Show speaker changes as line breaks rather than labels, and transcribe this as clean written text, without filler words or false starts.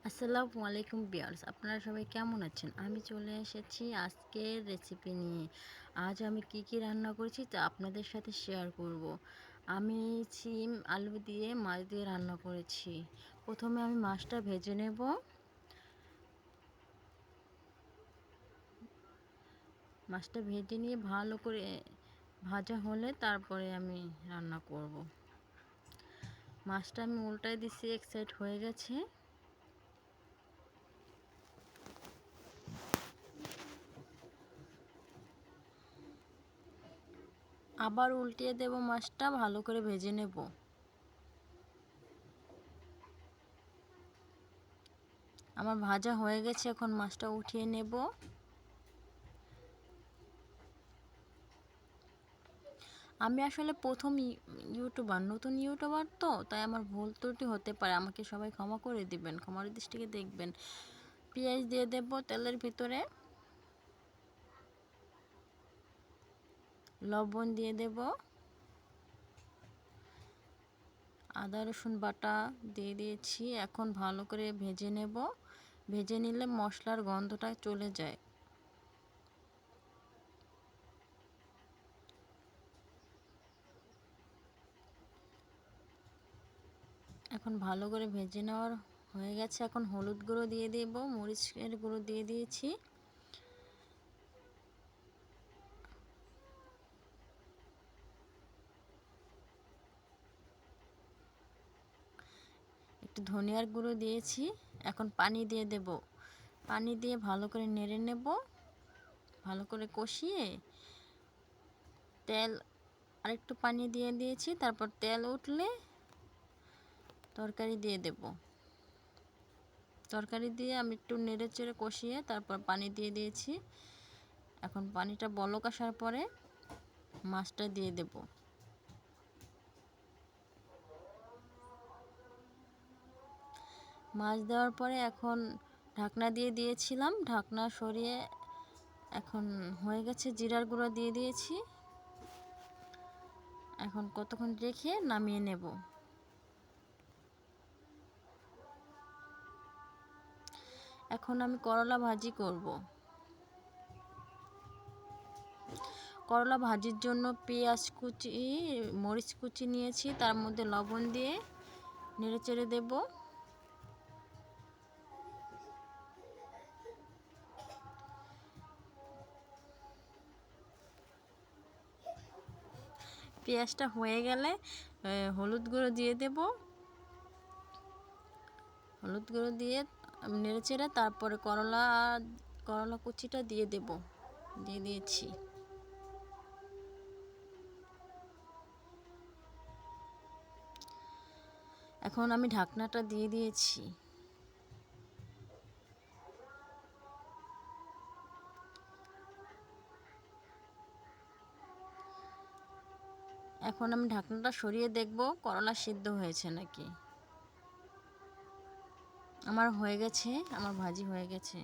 আসসালামু আলাইকুম ভিউয়ার্স, আপনারা সবাই কেমন আছেন? আমি চলে এসেছি আজকের রেসিপি নিয়ে। আজ আমি কি রান্না করেছি তা আপনাদের সাথে শেয়ার করব। আমি সিম আলু দিয়ে মাছ দিয়ে রান্না করেছি। প্রথমে আমি মাছটা ভেজে নেব। মাছটা ভেজে নিয়ে ভালো করে ভাজা হলে তারপরে আমি রান্না করব। মাছটা আমি উল্টায় দিছি, এক সাইড হয়ে গেছে। আবার উল্টিয়ে দেব, মাছটা ভালো করে ভেজে নেব। আমার ভাজা হয়ে গেছে, এখন মাছটা উঠিয়ে নেব। আমি আসলে প্রথম নতুন ইউটিউবার, তো তাই আমার ভুল ত্রুটি হতে পারে, আমাকে সবাই ক্ষমা করে দিবেন, ক্ষমার দৃষ্টিতে দেখবেন। পেঁয়াজ দিয়ে দেব তেলের ভিতরে, লবণ দিয়ে দেব, আদা রসুন বাটা দিয়ে দিয়েছি। এখন ভালো করে ভেজে নেব। ভেজে নিলে মশলার গন্ধটা চলে যায়। এখন ভালো করে ভেজে নেওয়ার হয়ে গেছে। এখন হলুদ গুঁড়ো দিয়ে দেব, মরিচের গুঁড়ো দিয়ে দিয়েছি। একটু ধনিয়ার গুঁড়ো দিয়েছি। এখন পানি দিয়ে দেব। পানি দিয়ে ভালো করে নেড়ে নেব। ভালো করে কষিয়ে তেল আরেকটু পানি দিয়ে দিয়েছি। তারপর তেল উঠলে তরকারি দিয়ে দেব। তরকারি দিয়ে আমি একটু নেড়ে চেড়ে কষিয়ে তারপর পানি দিয়ে দিয়েছি। এখন পানিটা বলক আসার পরে মাছটা দিয়ে দেব। মাছ দেওয়ার পরে এখন ঢাকনা দিয়ে দিয়েছিলাম, ঢাকনা সরিয়ে এখন হয়ে গেছে। জিরার গুঁড়ো দিয়ে দিয়েছি। এখন কতক্ষণ রেখে নামিয়ে নেব। এখন আমি করলা ভাজি করব। করলা ভাজির জন্য পেঁয়াজ কুচি, মরিচ কুচি নিয়েছি, তার মধ্যে লবণ দিয়ে নেড়ে চেড়ে দেব। পেঁয়াজটা হয়ে গেলে হলুদ গুঁড়ো দিয়ে দেব। হলুদ গুঁড়ো দিয়ে নেড়ে চেড়ে তারপরে করলা কুচিটা দিয়ে দেব। দিয়ে দিয়েছি। এখন আমি ঢাকনাটা দিয়ে দিয়েছি। এখন আমি ঢাকনাটা সরিয়ে দেখব করলা সিদ্ধ হয়েছে নাকি। আমার হয়ে গেছে, আমার ভাজি হয়ে গেছে।